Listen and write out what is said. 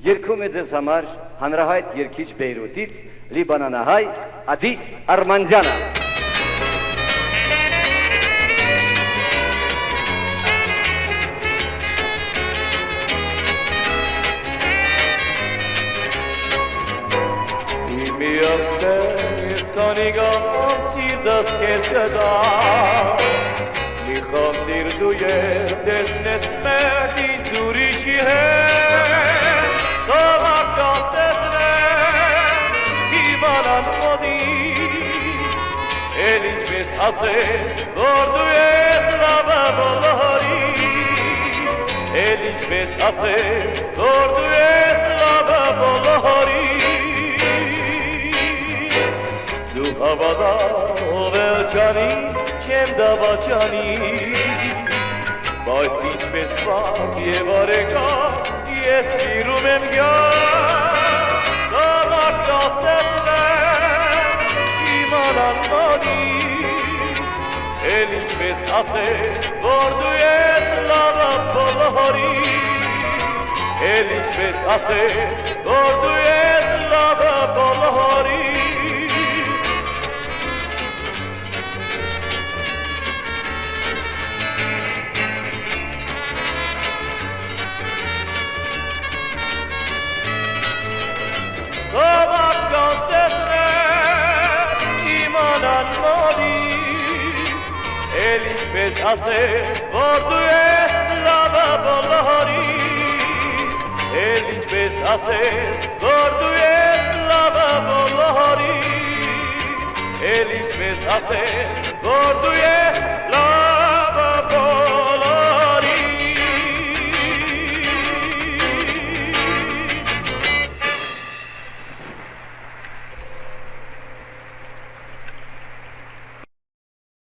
Երգում է ձեզ համար հանրահայտ երգիչ Բեյրութից լիբանանահայ Ադիս Արմանդյանը։ Սիրտս քեզ կտա Մի խնդիր դու երդեսնես մերդից ուրիշի հետ Թողարկած տեսնես իմանան մոտից Էլ ինչպես ասես, որ դու ես լավը բոլորից Էլ ինչպես ասես, որ դու ես լավը բոլորից Դու հավատա ով էլ չանի, չեմ դավաճանի Բայց ինչպես վաղ և արեկա, ես սիրում եմ գյան Դավարկած տեսնեմ, իմանան մանից Էլ ինչպես ասես, որ դու ես լավը բոլորից Էլ ինչպես ասես, որ դու ես լավը բոլորից Թողարկած տեսնեմ, իմանան մոտից Էլ ինչպես ասես, որ դու ես լավը բոլորից Էլ ինչպես ասես, որ դու ես լավը բոլորից Էլ ինչպես ասես, որ դու ես լավը